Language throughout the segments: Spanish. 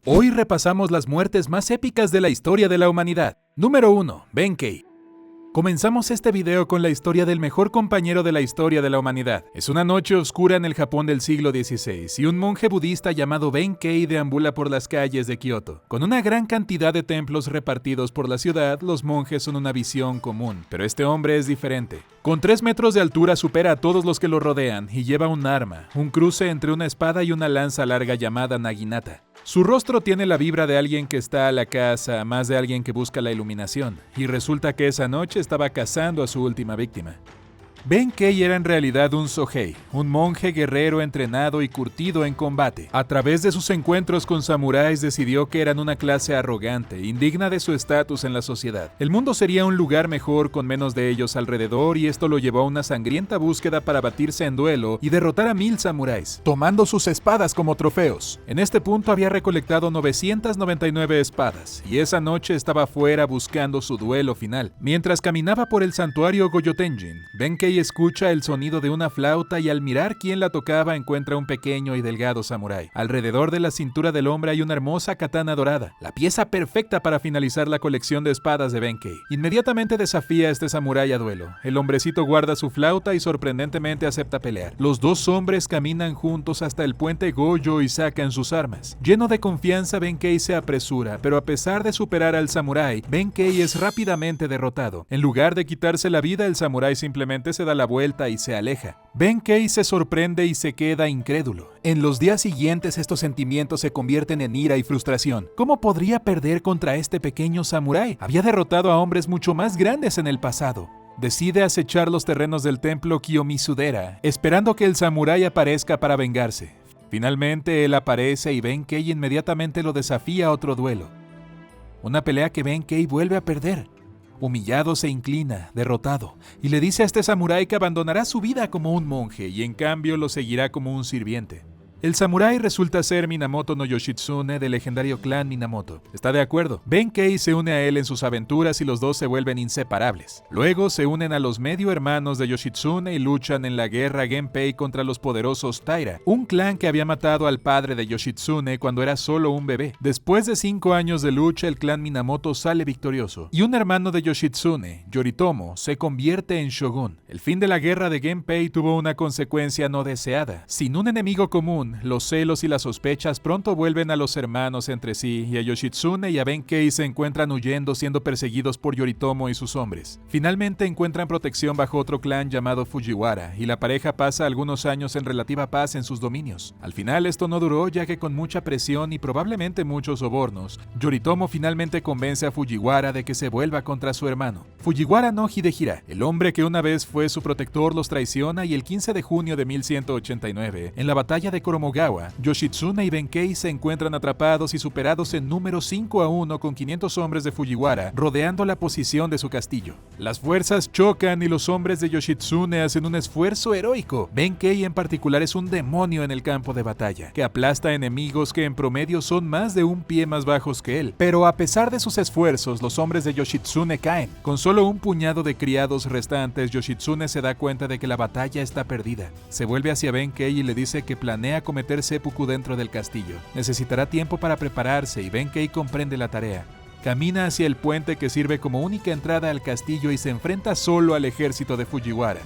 Hoy repasamos las muertes más épicas de la historia de la humanidad. Número 1. Benkei. Comenzamos este video con la historia del mejor compañero de la historia de la humanidad. Es una noche oscura en el Japón del siglo XVI y un monje budista llamado Benkei deambula por las calles de Kioto. Con una gran cantidad de templos repartidos por la ciudad, los monjes son una visión común, pero este hombre es diferente. Con 3 metros de altura supera a todos los que lo rodean y lleva un arma, un cruce entre una espada y una lanza larga llamada naginata. Su rostro tiene la vibra de alguien que está a la caza, más de alguien que busca la iluminación, y resulta que esa noche estaba cazando a su última víctima. Benkei era en realidad un Sohei, un monje guerrero entrenado y curtido en combate. A través de sus encuentros con samuráis decidió que eran una clase arrogante, indigna de su estatus en la sociedad. El mundo sería un lugar mejor con menos de ellos alrededor y esto lo llevó a una sangrienta búsqueda para batirse en duelo y derrotar a 1000 samuráis, tomando sus espadas como trofeos. En este punto había recolectado 999 espadas y esa noche estaba afuera buscando su duelo final. Mientras caminaba por el santuario Gojotenjin, Benkei escucha el sonido de una flauta y al mirar quién la tocaba encuentra un pequeño y delgado samurái. Alrededor de la cintura del hombre hay una hermosa katana dorada, la pieza perfecta para finalizar la colección de espadas de Benkei. Inmediatamente desafía a este samurái a duelo. El hombrecito guarda su flauta y sorprendentemente acepta pelear. Los dos hombres caminan juntos hasta el puente Gojo y sacan sus armas. Lleno de confianza, Benkei se apresura, pero a pesar de superar al samurái, Benkei es rápidamente derrotado. En lugar de quitarse la vida, el samurái simplemente se da la vuelta y se aleja. Benkei se sorprende y se queda incrédulo. En los días siguientes estos sentimientos se convierten en ira y frustración. ¿Cómo podría perder contra este pequeño samurái? Había derrotado a hombres mucho más grandes en el pasado. Decide acechar los terrenos del templo Kiyomizu-dera, esperando que el samurái aparezca para vengarse. Finalmente él aparece y Benkei inmediatamente lo desafía a otro duelo. Una pelea que Benkei vuelve a perder. Humillado se inclina, derrotado, y le dice a este samurái que abandonará su vida como un monje y en cambio lo seguirá como un sirviente. El samurái resulta ser Minamoto no Yoshitsune del legendario clan Minamoto. Está de acuerdo. Benkei se une a él en sus aventuras y los dos se vuelven inseparables. Luego se unen a los medio hermanos de Yoshitsune y luchan en la guerra Genpei contra los poderosos Taira, un clan que había matado al padre de Yoshitsune cuando era solo un bebé. Después de 5 años de lucha, el clan Minamoto sale victorioso y un hermano de Yoshitsune, Yoritomo, se convierte en shogun. El fin de la guerra de Genpei tuvo una consecuencia no deseada. Sin un enemigo común, los celos y las sospechas pronto vuelven a los hermanos entre sí y a Yoshitsune y a Benkei se encuentran huyendo siendo perseguidos por Yoritomo y sus hombres. Finalmente encuentran protección bajo otro clan llamado Fujiwara y la pareja pasa algunos años en relativa paz en sus dominios. Al final esto no duró ya que con mucha presión y probablemente muchos sobornos, Yoritomo finalmente convence a Fujiwara de que se vuelva contra su hermano. Fujiwara no Hidehira, el hombre que una vez fue su protector, los traiciona y el 15 de junio de 1189, en la batalla de Koromogawa, Yoshitsune y Benkei se encuentran atrapados y superados en número 5-1 con 500 hombres de Fujiwara rodeando la posición de su castillo. Las fuerzas chocan y los hombres de Yoshitsune hacen un esfuerzo heroico. Benkei en particular es un demonio en el campo de batalla, que aplasta enemigos que en promedio son más de un pie más bajos que él. Pero a pesar de sus esfuerzos, los hombres de Yoshitsune caen. Con solo un puñado de criados restantes, Yoshitsune se da cuenta de que la batalla está perdida. Se vuelve hacia Benkei y le dice que planea cometer seppuku dentro del castillo. Necesitará tiempo para prepararse y Benkei comprende la tarea. Camina hacia el puente que sirve como única entrada al castillo y se enfrenta solo al ejército de Fujiwara.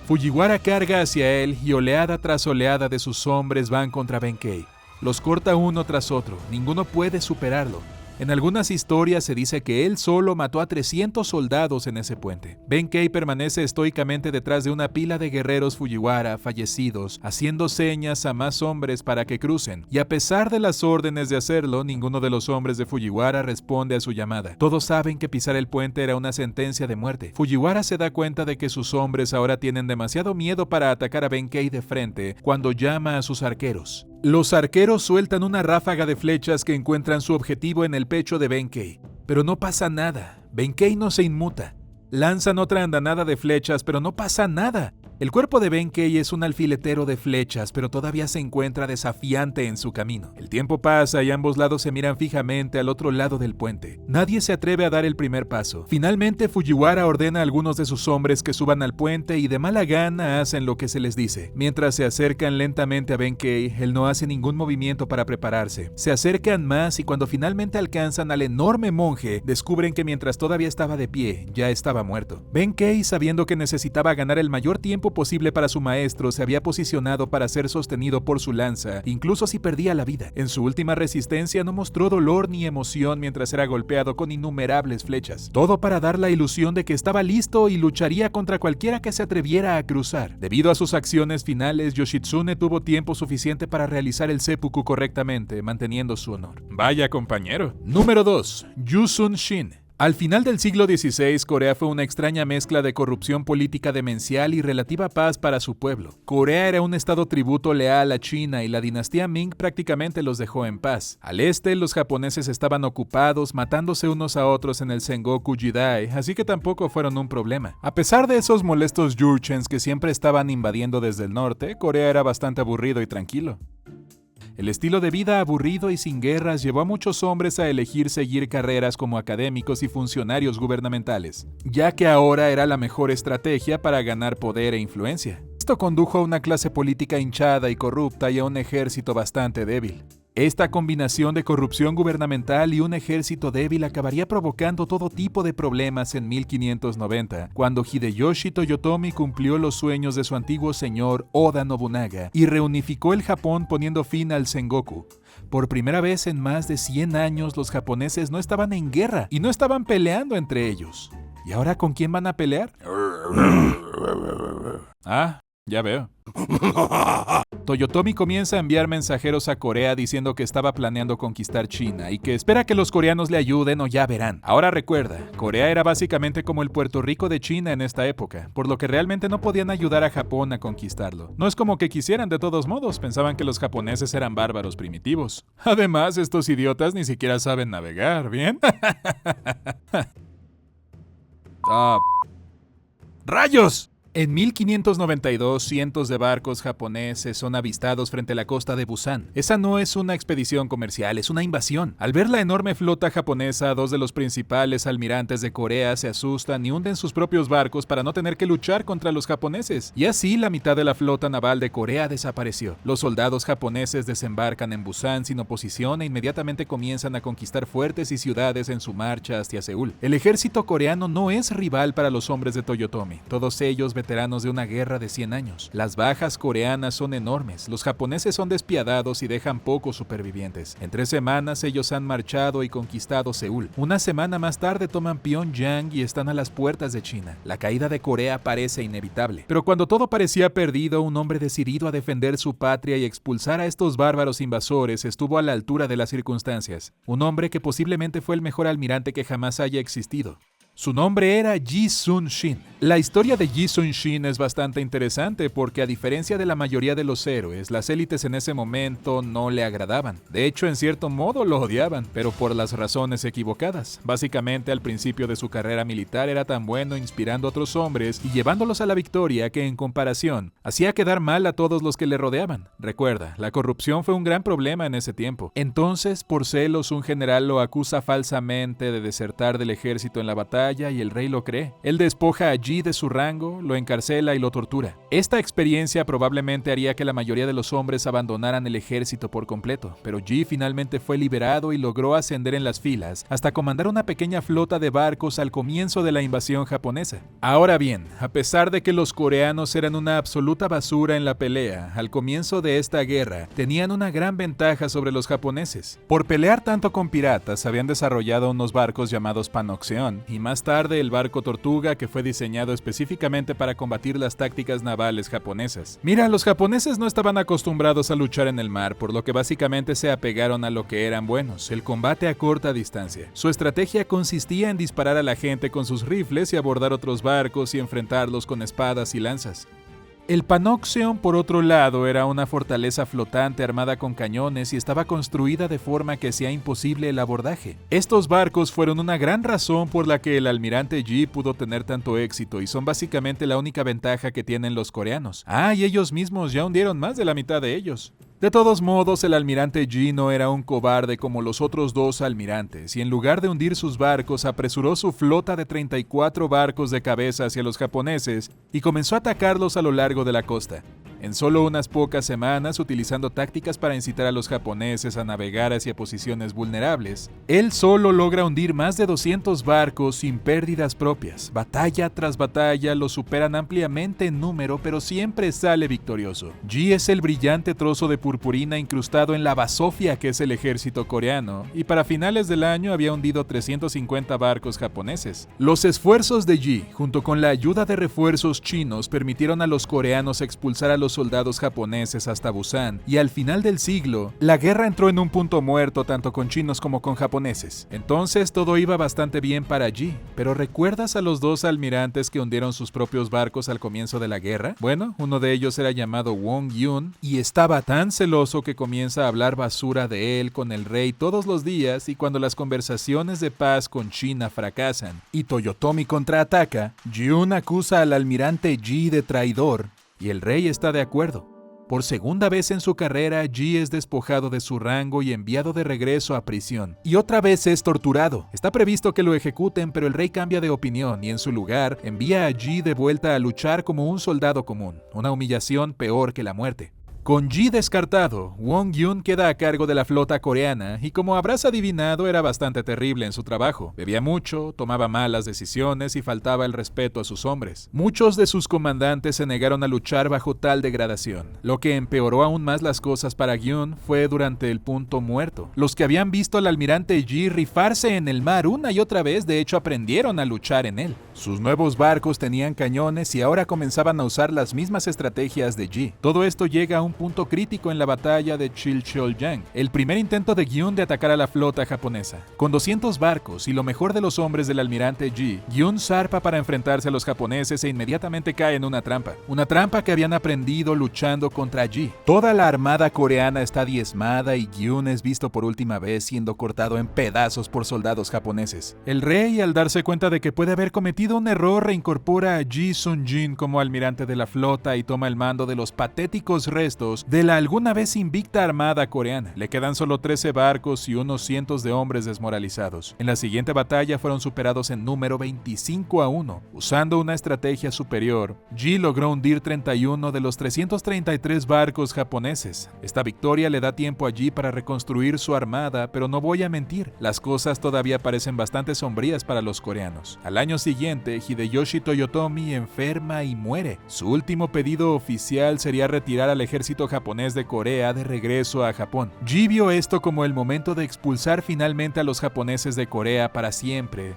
Fujiwara carga hacia él y oleada tras oleada de sus hombres van contra Benkei. Los corta uno tras otro, ninguno puede superarlo. En algunas historias se dice que él solo mató a 300 soldados en ese puente. Benkei permanece estoicamente detrás de una pila de guerreros Fujiwara fallecidos, haciendo señas a más hombres para que crucen, y a pesar de las órdenes de hacerlo, ninguno de los hombres de Fujiwara responde a su llamada. Todos saben que pisar el puente era una sentencia de muerte. Fujiwara se da cuenta de que sus hombres ahora tienen demasiado miedo para atacar a Benkei de frente cuando llama a sus arqueros. Los arqueros sueltan una ráfaga de flechas que encuentran su objetivo en el pecho de Benkei, pero no pasa nada. Benkei no se inmuta. Lanzan otra andanada de flechas, pero no pasa nada. El cuerpo de Benkei es un alfiletero de flechas, pero todavía se encuentra desafiante en su camino. El tiempo pasa y ambos lados se miran fijamente al otro lado del puente. Nadie se atreve a dar el primer paso. Finalmente, Fujiwara ordena a algunos de sus hombres que suban al puente y de mala gana hacen lo que se les dice. Mientras se acercan lentamente a Benkei, él no hace ningún movimiento para prepararse. Se acercan más y cuando finalmente alcanzan al enorme monje, descubren que mientras todavía estaba de pie, ya estaba muerto. Benkei, sabiendo que necesitaba ganar el mayor tiempo posible para su maestro, se había posicionado para ser sostenido por su lanza, incluso si perdía la vida. En su última resistencia no mostró dolor ni emoción mientras era golpeado con innumerables flechas. Todo para dar la ilusión de que estaba listo y lucharía contra cualquiera que se atreviera a cruzar. Debido a sus acciones finales, Yoshitsune tuvo tiempo suficiente para realizar el seppuku correctamente, manteniendo su honor. Vaya compañero. Número 2. Yusun Shin. Al final del siglo XVI, Corea fue una extraña mezcla de corrupción política demencial y relativa paz para su pueblo. Corea era un estado tributo leal a China y la dinastía Ming prácticamente los dejó en paz. Al este, los japoneses estaban ocupados, matándose unos a otros en el Sengoku Jidai, así que tampoco fueron un problema. A pesar de esos molestos Jurchens que siempre estaban invadiendo desde el norte, Corea era bastante aburrido y tranquilo. El estilo de vida aburrido y sin guerras llevó a muchos hombres a elegir seguir carreras como académicos y funcionarios gubernamentales, ya que ahora era la mejor estrategia para ganar poder e influencia. Esto condujo a una clase política hinchada y corrupta y a un ejército bastante débil. Esta combinación de corrupción gubernamental y un ejército débil acabaría provocando todo tipo de problemas en 1590, cuando Hideyoshi Toyotomi cumplió los sueños de su antiguo señor Oda Nobunaga y reunificó el Japón poniendo fin al Sengoku. Por primera vez en más de 100 años, los japoneses no estaban en guerra y no estaban peleando entre ellos. ¿Y ahora con quién van a pelear? Ah, ya veo. Toyotomi comienza a enviar mensajeros a Corea diciendo que estaba planeando conquistar China y que espera que los coreanos le ayuden o ya verán. Ahora recuerda, Corea era básicamente como el Puerto Rico de China en esta época, por lo que realmente no podían ayudar a Japón a conquistarlo. No es como que quisieran de todos modos, pensaban que los japoneses eran bárbaros primitivos. Además, estos idiotas ni siquiera saben navegar, ¿bien? ¡Rayos! En 1592, cientos de barcos japoneses son avistados frente a la costa de Busan. Esa no es una expedición comercial, es una invasión. Al ver la enorme flota japonesa, dos de los principales almirantes de Corea se asustan y hunden sus propios barcos para no tener que luchar contra los japoneses. Y así, la mitad de la flota naval de Corea desapareció. Los soldados japoneses desembarcan en Busan sin oposición e inmediatamente comienzan a conquistar fuertes y ciudades en su marcha hacia Seúl. El ejército coreano no es rival para los hombres de Toyotomi, todos ellos veteranos de una guerra de 100 años. Las bajas coreanas son enormes, los japoneses son despiadados y dejan pocos supervivientes. En 3 semanas ellos han marchado y conquistado Seúl. Una semana más tarde toman Pyongyang y están a las puertas de China. La caída de Corea parece inevitable. Pero cuando todo parecía perdido, un hombre decidido a defender su patria y expulsar a estos bárbaros invasores estuvo a la altura de las circunstancias. Un hombre que posiblemente fue el mejor almirante que jamás haya existido. Su nombre era Yi Sun-shin. La historia de Yi Sun-shin es bastante interesante porque a diferencia de la mayoría de los héroes, las élites en ese momento no le agradaban. De hecho, en cierto modo lo odiaban, pero por las razones equivocadas. Básicamente, al principio de su carrera militar era tan bueno inspirando a otros hombres y llevándolos a la victoria que, en comparación, hacía quedar mal a todos los que le rodeaban. Recuerda, la corrupción fue un gran problema en ese tiempo. Entonces, por celos, un general lo acusa falsamente de desertar del ejército en la batalla y el rey lo cree. Él despoja a Yi de su rango, lo encarcela y lo tortura. Esta experiencia probablemente haría que la mayoría de los hombres abandonaran el ejército por completo, pero Yi finalmente fue liberado y logró ascender en las filas hasta comandar una pequeña flota de barcos al comienzo de la invasión japonesa. Ahora bien, a pesar de que los coreanos eran una absoluta basura en la pelea, al comienzo de esta guerra tenían una gran ventaja sobre los japoneses. Por pelear tanto con piratas, habían desarrollado unos barcos llamados Panoxeon y más tarde el barco Tortuga, que fue diseñado específicamente para combatir las tácticas navales japonesas. Mira, los japoneses no estaban acostumbrados a luchar en el mar, por lo que básicamente se apegaron a lo que eran buenos, el combate a corta distancia. Su estrategia consistía en disparar a la gente con sus rifles y abordar otros barcos y enfrentarlos con espadas y lanzas. El Panoxion, por otro lado, era una fortaleza flotante armada con cañones y estaba construida de forma que hacía imposible el abordaje. Estos barcos fueron una gran razón por la que el almirante Yi pudo tener tanto éxito y son básicamente la única ventaja que tienen los coreanos. Y ellos mismos ya hundieron más de la mitad de ellos. De todos modos, el almirante Yi no era un cobarde como los otros dos almirantes, y en lugar de hundir sus barcos, apresuró su flota de 34 barcos de cabeza hacia los japoneses y comenzó a atacarlos a lo largo de la costa. En solo unas pocas semanas, utilizando tácticas para incitar a los japoneses a navegar hacia posiciones vulnerables, él solo logra hundir más de 200 barcos sin pérdidas propias. Batalla tras batalla los superan ampliamente en número, pero siempre sale victorioso. Yi es el brillante trozo de purpurina incrustado en la basofia que es el ejército coreano, y para finales del año había hundido 350 barcos japoneses. Los esfuerzos de Yi, junto con la ayuda de refuerzos chinos, permitieron a los coreanos expulsar a los soldados japoneses hasta Busan, y al final del siglo, la guerra entró en un punto muerto tanto con chinos como con japoneses. Entonces todo iba bastante bien para Yi, pero ¿recuerdas a los dos almirantes que hundieron sus propios barcos al comienzo de la guerra? Bueno, uno de ellos era llamado Won Yun, y estaba tan celoso que comienza a hablar basura de él con el rey todos los días, y cuando las conversaciones de paz con China fracasan y Toyotomi contraataca, Yun acusa al almirante Yi de traidor, y el rey está de acuerdo. Por segunda vez en su carrera, Yi es despojado de su rango y enviado de regreso a prisión. Y otra vez es torturado. Está previsto que lo ejecuten, pero el rey cambia de opinión y en su lugar envía a Yi de vuelta a luchar como un soldado común, una humillación peor que la muerte. Con Yi descartado, Won Yun queda a cargo de la flota coreana y como habrás adivinado era bastante terrible en su trabajo. Bebía mucho, tomaba malas decisiones y faltaba el respeto a sus hombres. Muchos de sus comandantes se negaron a luchar bajo tal degradación. Lo que empeoró aún más las cosas para Yun fue durante el punto muerto. Los que habían visto al almirante Yi rifarse en el mar una y otra vez, de hecho aprendieron a luchar en él. Sus nuevos barcos tenían cañones y ahora comenzaban a usar las mismas estrategias de Yi. Todo esto llega a un punto crítico en la batalla de Chilcholyang, el primer intento de Gyun de atacar a la flota japonesa. Con 200 barcos y lo mejor de los hombres del almirante Yi, Gyun zarpa para enfrentarse a los japoneses e inmediatamente cae en una trampa que habían aprendido luchando contra Yi. Toda la armada coreana está diezmada y Gyun es visto por última vez siendo cortado en pedazos por soldados japoneses. El rey, al darse cuenta de que puede haber cometido un error, reincorpora a Ji Sun-jin como almirante de la flota y toma el mando de los patéticos restos de la alguna vez invicta armada coreana. Le quedan solo 13 barcos y unos cientos de hombres desmoralizados. En la siguiente batalla fueron superados en número 25-1. Usando una estrategia superior, Ji logró hundir 31 de los 333 barcos japoneses. Esta victoria le da tiempo a Ji para reconstruir su armada, pero no voy a mentir, las cosas todavía parecen bastante sombrías para los coreanos. Al año siguiente, Hideyoshi Toyotomi enferma y muere. Su último pedido oficial sería retirar al ejército japonés de Corea de regreso a Japón. Ji vio esto como el momento de expulsar finalmente a los japoneses de Corea para siempre.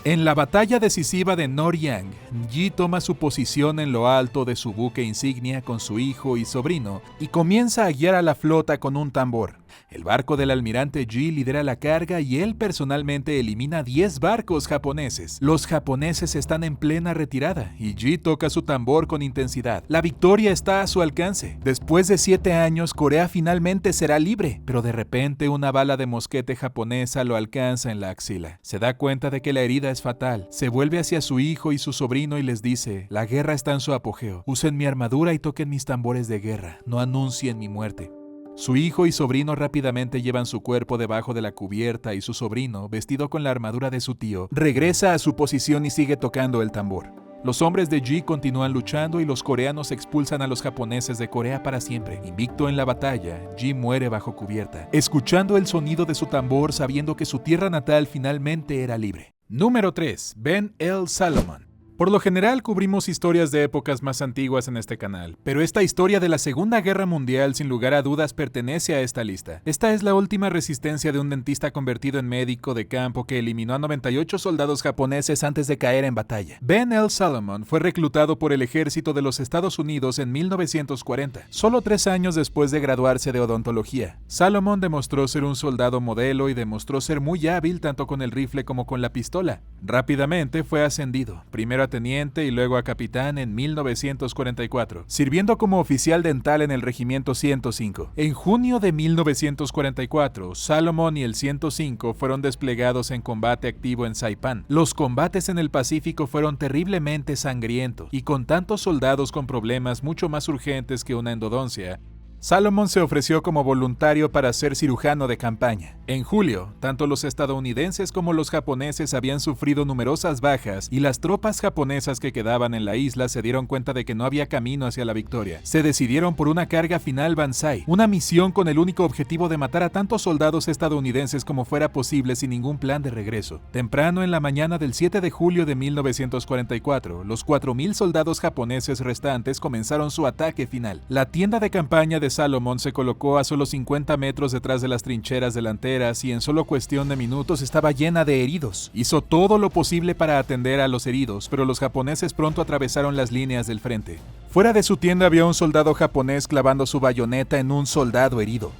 En la batalla decisiva de Noryang, Ji toma su posición en lo alto de su buque insignia con su hijo y sobrino y comienza a guiar a la flota con un tambor. El barco del almirante Ji lidera la carga y él personalmente elimina 10 barcos japoneses. Los japoneses están en plena retirada y Ji toca su tambor con intensidad. La victoria está a su alcance. Después de 7 años, Corea finalmente será libre, pero de repente una bala de mosquete japonesa lo alcanza en la axila. Se da cuenta de que la herida es fatal. Se vuelve hacia su hijo y su sobrino y les dice: la guerra está en su apogeo. Usen mi armadura y toquen mis tambores de guerra. No anuncien mi muerte. Su hijo y sobrino rápidamente llevan su cuerpo debajo de la cubierta y su sobrino, vestido con la armadura de su tío, regresa a su posición y sigue tocando el tambor. Los hombres de Ji continúan luchando y los coreanos expulsan a los japoneses de Corea para siempre. Invicto en la batalla, Ji muere bajo cubierta, escuchando el sonido de su tambor, sabiendo que su tierra natal finalmente era libre. Número 3. Ben el Salomon. Por lo general cubrimos historias de épocas más antiguas en este canal, pero esta historia de la Segunda Guerra Mundial sin lugar a dudas pertenece a esta lista. Esta es la última resistencia de un dentista convertido en médico de campo que eliminó a 98 soldados japoneses antes de caer en batalla. Ben el Salomon fue reclutado por el ejército de los Estados Unidos en 1940, solo 3 años después de graduarse de odontología. Salomon demostró ser un soldado modelo y demostró ser muy hábil tanto con el rifle como con la pistola. Rápidamente fue ascendido, primero a teniente y luego a capitán en 1944, sirviendo como oficial dental en el Regimiento 105. En junio de 1944, Salomon y el 105 fueron desplegados en combate activo en Saipán. Los combates en el Pacífico fueron terriblemente sangrientos, y con tantos soldados con problemas mucho más urgentes que una endodoncia, Salomon se ofreció como voluntario para ser cirujano de campaña. En julio, tanto los estadounidenses como los japoneses habían sufrido numerosas bajas y las tropas japonesas que quedaban en la isla se dieron cuenta de que no había camino hacia la victoria. Se decidieron por una carga final Banzai, una misión con el único objetivo de matar a tantos soldados estadounidenses como fuera posible sin ningún plan de regreso. Temprano en la mañana del 7 de julio de 1944, los 4,000 soldados japoneses restantes comenzaron su ataque final. La tienda de campaña de Salomon se colocó a solo 50 metros detrás de las trincheras delanteras y en solo cuestión de minutos estaba llena de heridos. Hizo todo lo posible para atender a los heridos, pero los japoneses pronto atravesaron las líneas del frente. Fuera de su tienda había un soldado japonés clavando su bayoneta en un soldado herido.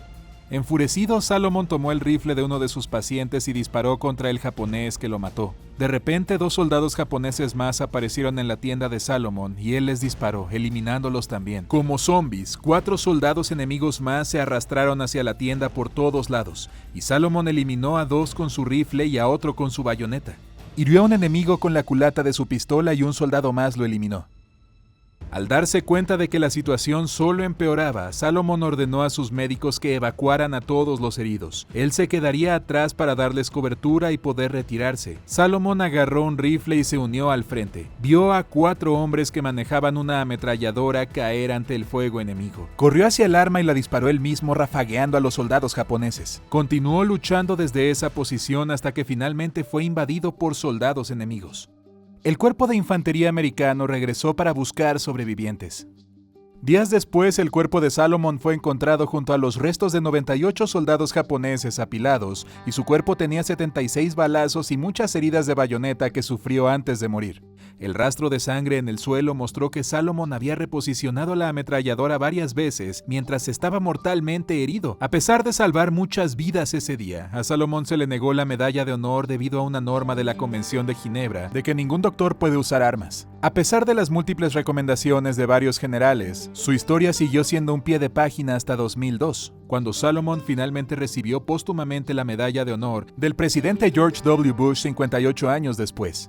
Enfurecido, Salomon tomó el rifle de uno de sus pacientes y disparó contra el japonés que lo mató. De repente, 2 soldados japoneses más aparecieron en la tienda de Salomon y él les disparó, eliminándolos también. Como zombies, 4 soldados enemigos más se arrastraron hacia la tienda por todos lados, y Salomon eliminó a 2 con su rifle y a otro con su bayoneta. Hirió a un enemigo con la culata de su pistola y un soldado más lo eliminó. Al darse cuenta de que la situación solo empeoraba, Salomon ordenó a sus médicos que evacuaran a todos los heridos. Él se quedaría atrás para darles cobertura y poder retirarse. Salomon agarró un rifle y se unió al frente. Vio a 4 hombres que manejaban una ametralladora caer ante el fuego enemigo. Corrió hacia el arma y la disparó él mismo, rafagueando a los soldados japoneses. Continuó luchando desde esa posición hasta que finalmente fue invadido por soldados enemigos. El cuerpo de infantería americano regresó para buscar sobrevivientes. Días después, el cuerpo de Salomon fue encontrado junto a los restos de 98 soldados japoneses apilados, y su cuerpo tenía 76 balazos y muchas heridas de bayoneta que sufrió antes de morir. El rastro de sangre en el suelo mostró que Salomon había reposicionado la ametralladora varias veces mientras estaba mortalmente herido. A pesar de salvar muchas vidas ese día, a Salomon se le negó la medalla de honor debido a una norma de la Convención de Ginebra de que ningún doctor puede usar armas. A pesar de las múltiples recomendaciones de varios generales, su historia siguió siendo un pie de página hasta 2002, cuando Salomon finalmente recibió póstumamente la medalla de honor del presidente George W. Bush 58 años después.